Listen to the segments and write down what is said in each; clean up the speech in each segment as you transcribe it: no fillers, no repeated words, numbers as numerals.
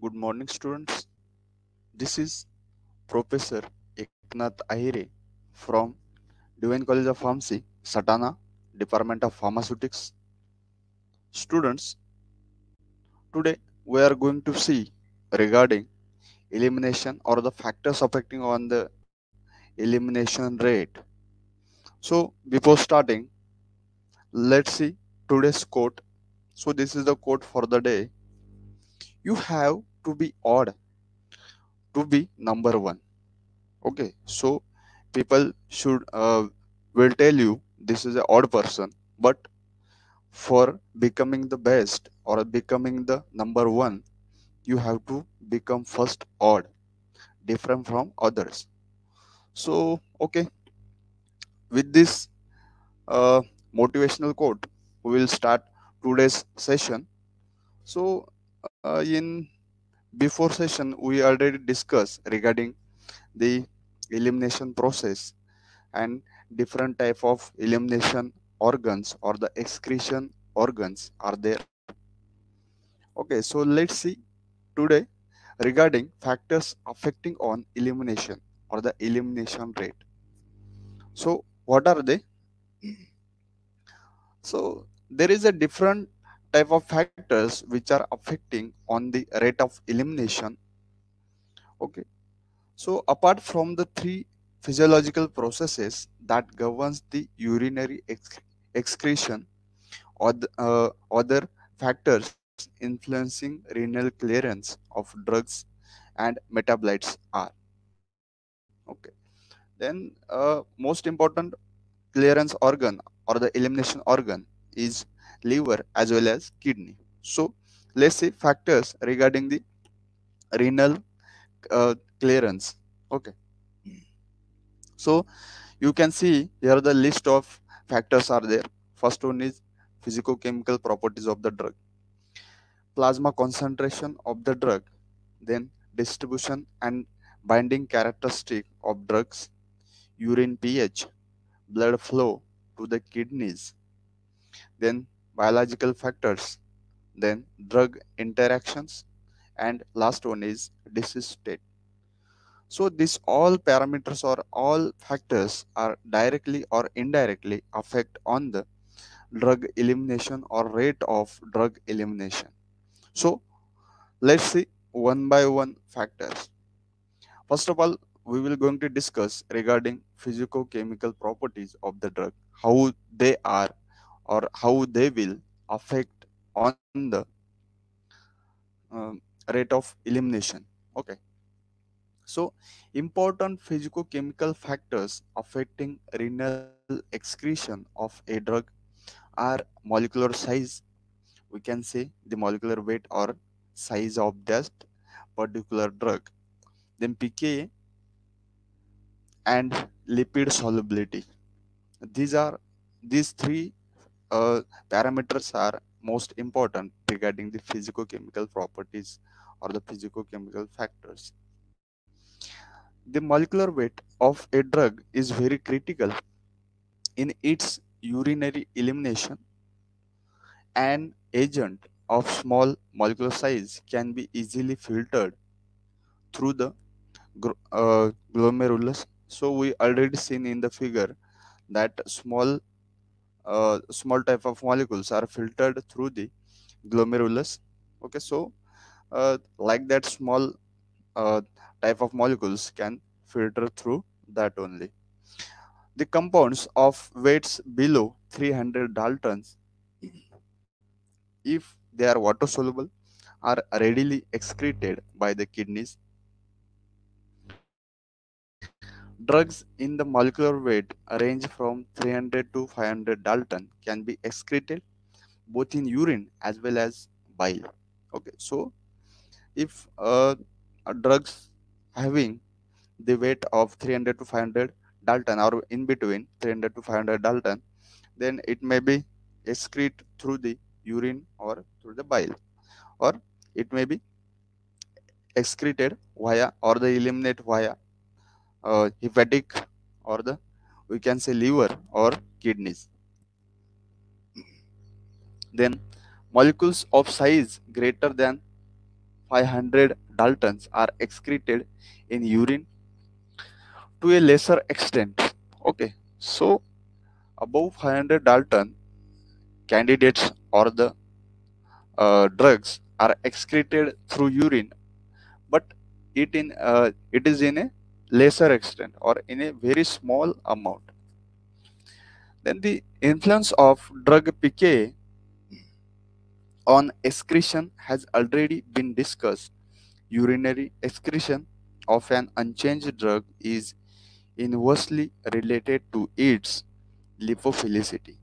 Good morning, students. This is Professor Eknath Ahire from Divine College of Pharmacy, Satana, Department of Pharmaceutics. Students, today we are going to see regarding elimination or the factors affecting on the elimination rate. So, before starting, let's see today's quote. So, this is the quote for the day. You have to be odd to be number one. Okay, so people should will tell you this is an odd person, but for becoming the best or becoming the number one, you have to become first odd, different from others. So okay, with this uh, motivational quote, we will start today's session. So in before session, we already discussed regarding the elimination process and different type of elimination organs or the excretion organs are there. Okay, so let's see today regarding factors affecting on elimination or the elimination rate. So what are they? So there is a different type of factors which are affecting on the rate of elimination. Okay, so apart from the three physiological processes that governs the urinary excretion, or other factors influencing renal clearance of drugs and metabolites are. Okay, then most important clearance organ or the elimination organ is liver as well as kidney. So let's see factors regarding the renal clearance. Okay, so you can see here the list of factors are there. First one is physicochemical properties of the drug, plasma concentration of the drug, then distribution and binding characteristic of drugs, urine pH, blood flow to the kidneys, then biological factors, then drug interactions, and last one is disease state. So these all parameters or all factors are directly or indirectly affect on the drug elimination or rate of drug elimination. So let's see one by one factors. First of all, we will going to discuss regarding physicochemical properties of the drug, how they are or how they will affect on the um, rate of elimination. Okay, so important physicochemical factors affecting renal excretion of a drug are molecular size. We can say the molecular weight or size of that particular drug, then pK and lipid solubility. These are these three parameters are most important regarding the physicochemical properties or the physicochemical factors. The molecular weight of a drug is very critical in its urinary elimination. An agent of small molecular size can be easily filtered through the glomerulus. So we already seen in the figure that small type of molecules are filtered through the glomerulus. Okay, so like that small uh, type of molecules can filter through that only. The compounds of weights below 300 daltons, if they are water soluble, are readily excreted by the kidneys. Drugs in the molecular weight range from 300 to 500 dalton can be excreted both in urine as well as bile. Okay, so if drugs having the weight of 300 to 500 dalton or in between 300 to 500 dalton, then it may be excrete through the urine or through the bile, or it may be excreted via or the eliminate via hepatic or the we can say liver or kidneys. Then molecules of size greater than 500 Daltons are excreted in urine to a lesser extent. Okay, so above 500 Dalton candidates or the drugs are excreted through urine, but it is in a lesser extent or in a very small amount. Then the influence of drug PK on excretion has already been discussed. Urinary excretion of an unchanged drug is inversely related to its lipophilicity.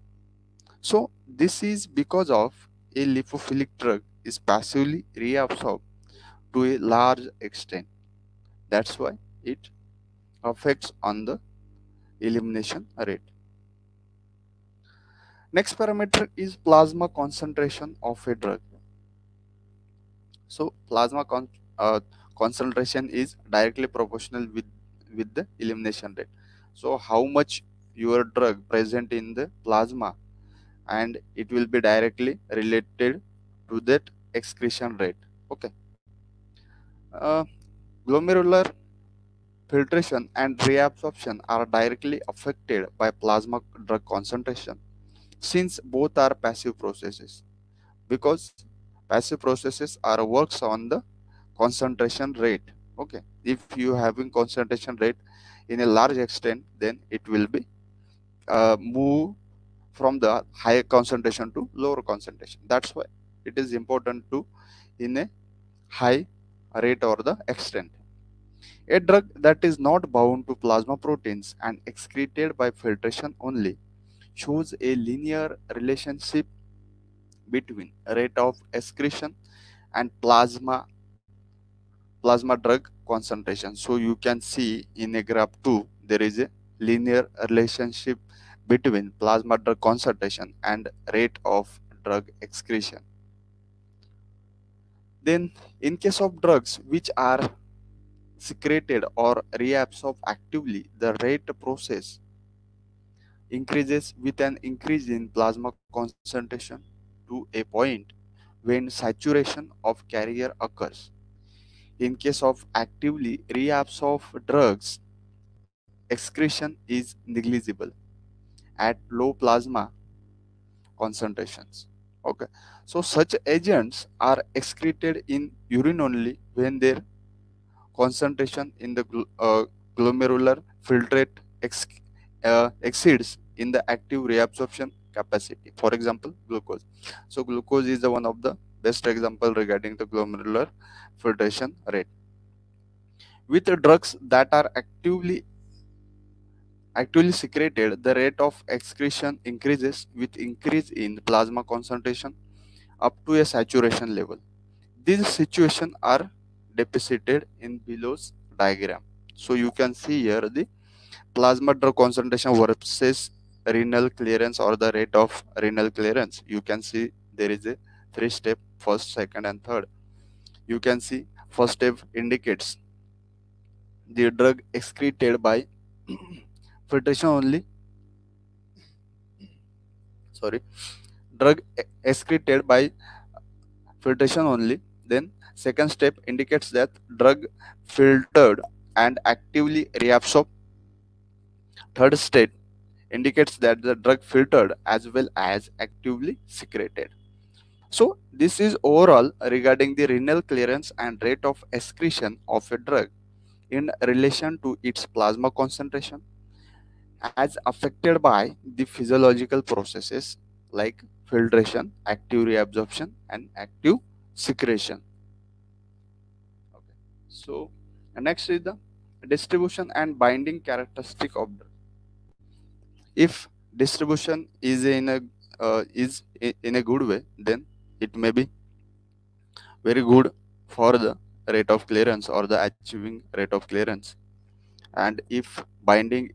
So this is because of a lipophilic drug is passively reabsorbed to a large extent. That's why it affects on the elimination rate. Next parameter is plasma concentration of a drug. So plasma concentration is directly proportional with the elimination rate. So how much your drug present in the plasma, and it will be directly related to that excretion rate. Okay. Uh, Glomerular filtration and reabsorption are directly affected by plasma drug concentration, since both are passive processes, because passive processes are works on the concentration rate. Okay, if you having concentration rate in a large extent, then it will be move from the higher concentration to lower concentration. That's why it is important to in a high rate or the extent. A drug that is not bound to plasma proteins and excreted by filtration only shows a linear relationship between rate of excretion and plasma drug concentration. So you can see in a graph 2 there is a linear relationship between plasma drug concentration and rate of drug excretion. Then in case of drugs which are secreted or reabsorbed actively, the rate process increases with an increase in plasma concentration to a point when saturation of carrier occurs. In case of actively reabsorbed drugs, excretion is negligible at low plasma concentrations. Okay, so such agents are excreted in urine only when their concentration in the glomerular filtrate exceeds in the active reabsorption capacity. For example, glucose. So glucose is the one of the best example regarding the glomerular filtration rate. With the drugs that are actively secreted, the rate of excretion increases with increase in plasma concentration up to a saturation level. These situations are depicted in below's diagram. So you can see here the plasma drug concentration versus renal clearance or the rate of renal clearance. You can see there is a 3-step, first, second, and third. You can see first step indicates the drug excreted by filtration only. Sorry, drug excreted by filtration only. Then second step indicates that drug filtered and actively reabsorbed. Third step indicates that the drug filtered as well as actively secreted. So this is overall regarding the renal clearance and rate of excretion of a drug in relation to its plasma concentration as affected by the physiological processes like filtration, active reabsorption, and active secretion. Okay. So next is the distribution and binding characteristic of drug. If distribution is in a good way, then it may be very good for the rate of clearance or the achieving rate of clearance. And if binding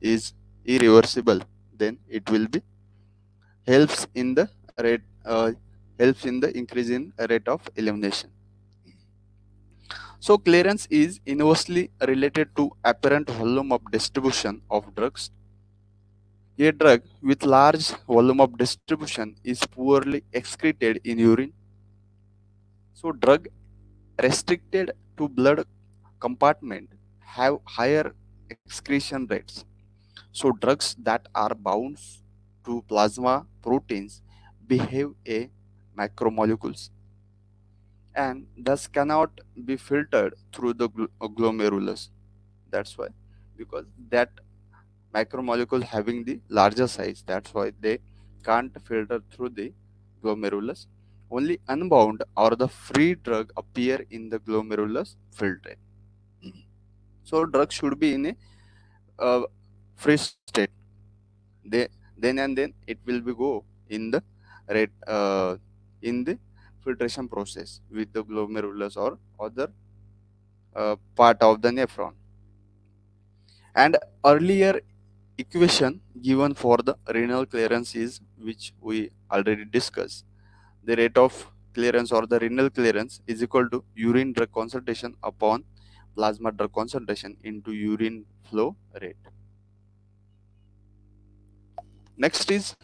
is irreversible, then it will be helps in the rate helps in the increase in rate of elimination. So clearance is inversely related to apparent volume of distribution of drugs. A drug with large volume of distribution is poorly excreted in urine. So drug restricted to blood compartment have higher excretion rates. So drugs that are bound to plasma proteins behave a macromolecules and thus cannot be filtered through the glomerulus. That's why, because that macromolecule having the larger size, that's why they can't filter through the glomerulus. Only unbound or the free drug appear in the glomerulus filtrate. So drug should be in a free state. They, then and then it will be go in the rate in the filtration process with the glomerulus or other part of the nephron. And earlier equation given for the renal clearance is, which we already discussed. The rate of clearance or the renal clearance is equal to urine drug concentration upon plasma drug concentration into urine flow rate. Next is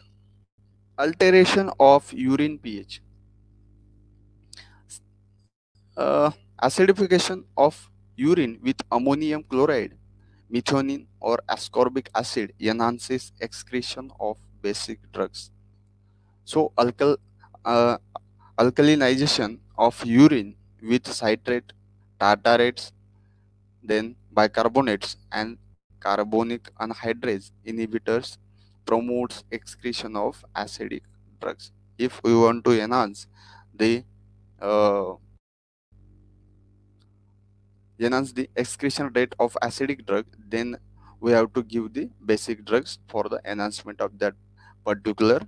alteration of urine pH. Uh, Acidification of urine with ammonium chloride, methionine, or ascorbic acid enhances excretion of basic drugs. So, uh, alkalinization of urine with citrate, tartarates, then bicarbonates, and carbonic anhydrase inhibitors promotes excretion of acidic drugs. If we want to enhance the uh, excretion rate of acidic drug, then we have to give the basic drugs for the enhancement of that particular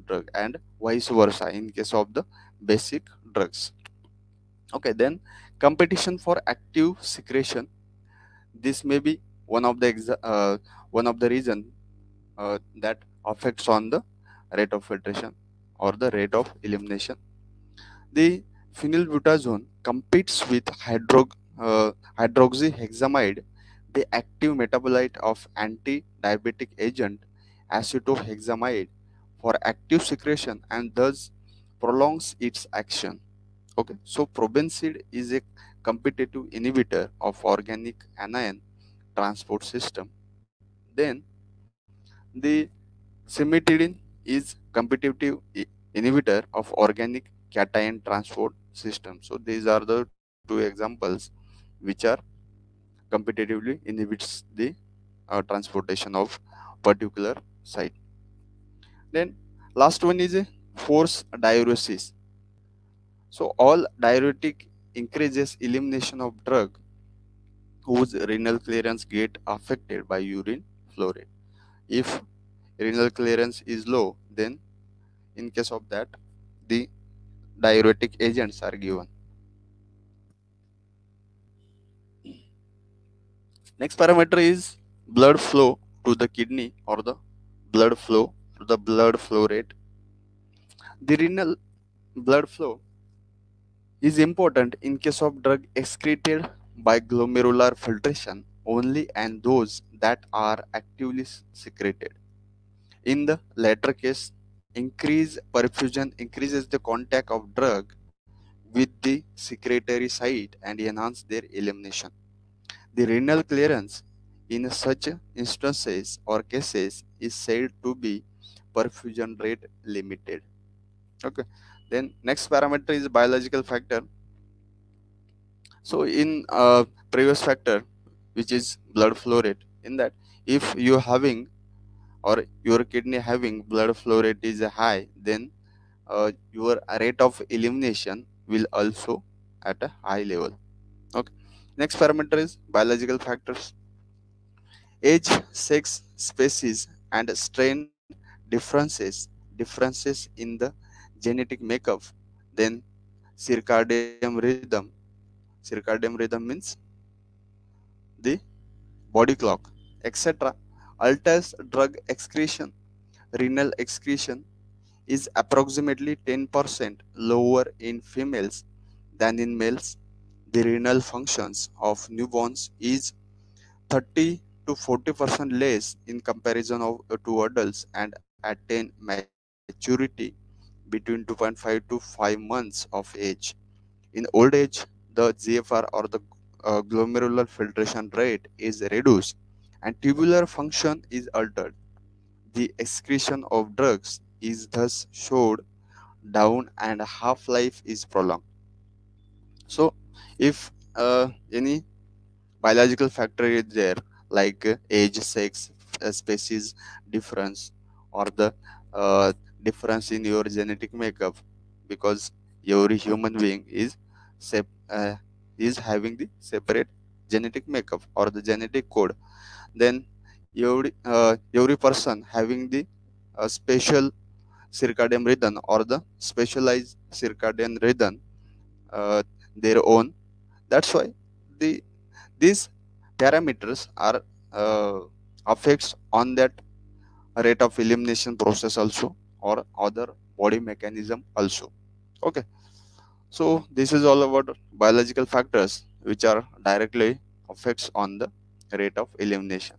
drug, and vice versa in case of the basic drugs. Okay, then competition for active secretion. This may be one of the one of the reason that affects on the rate of filtration or the rate of elimination. The phenylbutazone competes with hydroxyhexamide, the active metabolite of anti-diabetic agent acetohexamide, for active secretion and thus prolongs its action. Okay, so probenecid is a competitive inhibitor of organic anion transport system. Then the cimetidine is competitive inhibitor of organic cation transport system. So these are the two examples which are competitively inhibits the transportation of particular site. Then last one is a force diuresis. So all diuretic increases elimination of drug whose renal clearance get affected by urine flow rate. If renal clearance is low, then in case of that, the diuretic agents are given. Next parameter is blood flow to the kidney or the blood flow rate. The renal blood flow is important in case of drug excreted by glomerular filtration only, and those that are actively secreted. In the latter case, increased perfusion increases the contact of drug with the secretory site and enhance their elimination. The renal clearance in such instances or cases is said to be perfusion rate limited. Okay. Then next parameter is biological factor. So in previous factor, which is blood flow rate, in that if you having or your kidney having blood flow rate is high, then your rate of elimination will also at a high level. Okay. Next parameter is biological factors. Age, sex, species, and strain differences in the genetic makeup. Then circadian rhythm. Circadian rhythm means the body clock, etc. Alters drug excretion. Renal excretion is approximately 10% lower in females than in males. The renal functions of newborns is 30 to 40% less in comparison to adults and attain maturity between 2.5 to 5 months of age. In old age, the GFR or the glomerular filtration rate is reduced and tubular function is altered. The excretion of drugs is thus slowed down and half-life is prolonged. So, if any biological factor is there, like age, sex, species difference, or the uh, difference in your genetic makeup, because every human being is having the separate genetic makeup or the genetic code, then every person having the special circadian rhythm or the specialized circadian rhythm, uh, their own. That's why the these parameters are affects on that rate of elimination process also, or other body mechanism also. Okay, so this is all about biological factors which are directly affects on the rate of elimination.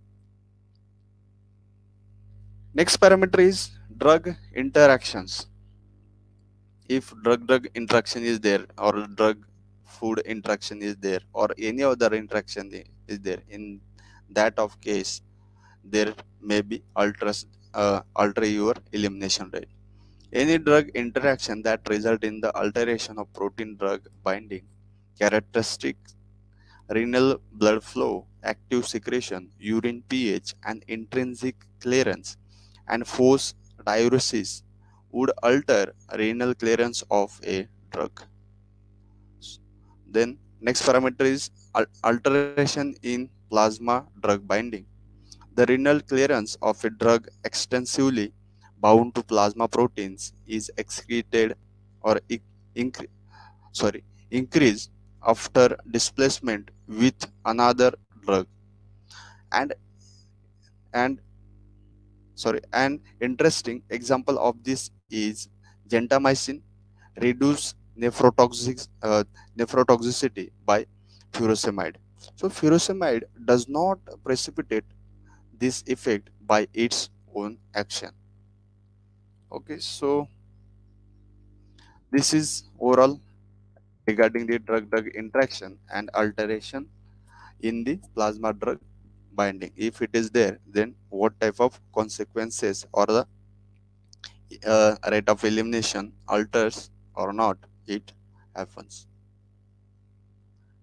Next parameter is drug interactions. If drug interaction is there, or drug food interaction is there, or any other interaction is there, in that of case there may be alter your elimination rate. Any drug interaction that result in the alteration of protein drug binding characteristics, renal blood flow, active secretion, urine pH, and intrinsic clearance, and force diuresis would alter renal clearance of a drug. Then next parameter is alteration in plasma drug binding. The renal clearance of a drug extensively bound to plasma proteins is excreted or incre- increased after displacement with another drug. And and an interesting example of this is gentamicin reduce nephrotoxicity by furosemide. So furosemide does not precipitate this effect by its own action. Okay, so this is overall regarding the drug-drug interaction and alteration in the plasma drug binding. If it is there, then what type of consequences or the rate of elimination alters or not, it happens.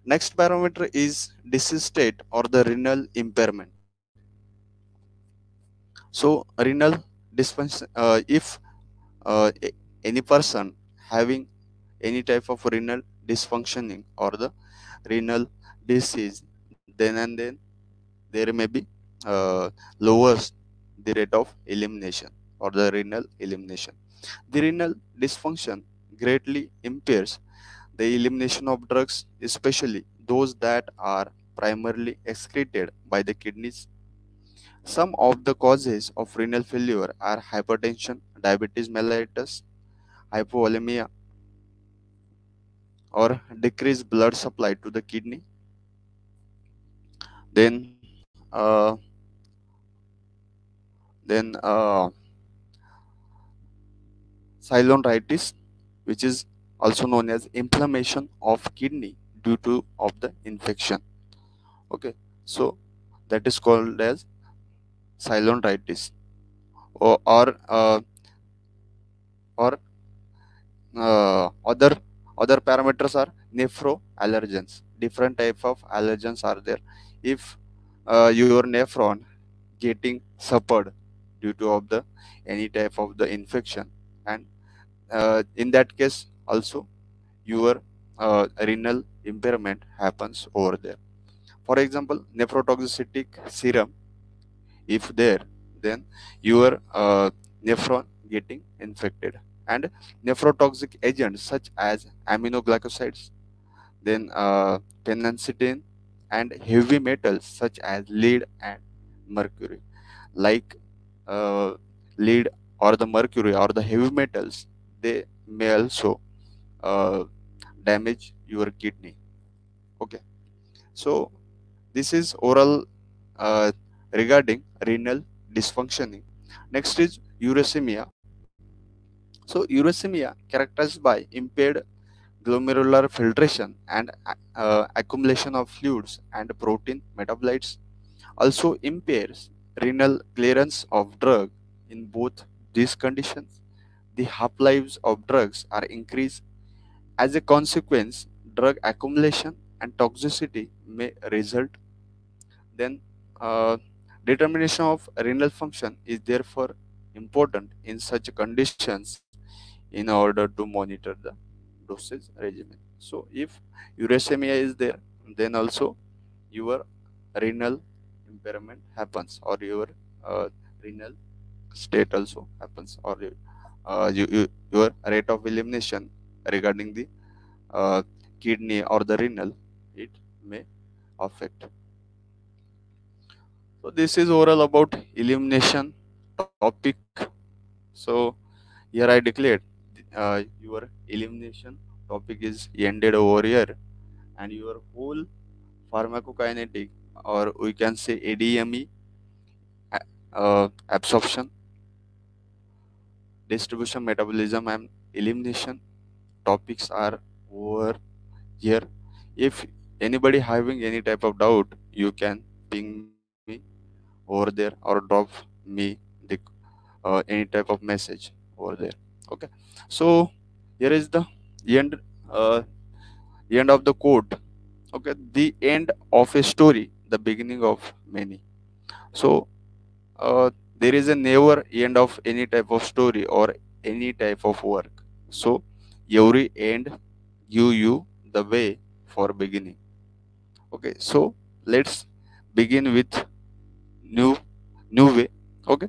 Next parameter is disease state or the renal impairment. So renal dysfunction, if any person having any type of renal dysfunctioning or the renal disease, then there may be lowers the rate of elimination or the renal elimination. The renal dysfunction greatly impairs the elimination of drugs, especially those that are primarily excreted by the kidneys. Some of the causes of renal failure are hypertension, diabetes mellitus, hypovolemia, or decreased blood supply to the kidney. Then, uh, then cylindritis, which is also known as inflammation of kidney due to of the infection. Okay, so that is called as cylindritis, or other parameters are nephroallergens. Different type of allergens are there. If your nephron getting suffered due to of the any type of the infection, and in that case also your renal impairment happens over there. For example, nephrotoxicity serum, if there, then your nephron getting infected. And nephrotoxic agents such as aminoglycosides, then phenacetine, and heavy metals such as lead and mercury, like uh, lead or the mercury or the heavy metals, they may also uh, damage your kidney. Okay, so this is oral uh, regarding renal dysfunctioning. Next is uremia. So uremia characterized by impaired glomerular filtration and accumulation of fluids and protein metabolites. Also impairs renal clearance of drug. In both these conditions, the half-lives of drugs are increased. As a consequence, drug accumulation and toxicity may result. Then, determination of renal function is therefore important in such conditions in order to monitor the dosage regimen. So, if uremia is there, then also your renal impairment happens, or your renal state also happens, or your rate of elimination regarding the uh, kidney or the renal, it may affect. So this is overall about elimination topic. So here I declared your elimination topic is ended over here, and your whole pharmacokinetic, or we can say ADME, absorption, distribution, metabolism, and elimination topics are over here. If anybody having any type of doubt, you can ping me over there or drop me the any type of message over there. Okay, so here is the end, uh, end of the quote. Okay, the end of a story, the beginning of many. So there is a never end of any type of story or any type of work. So every end give you the way for beginning. Okay, so let's begin with new new way. Okay,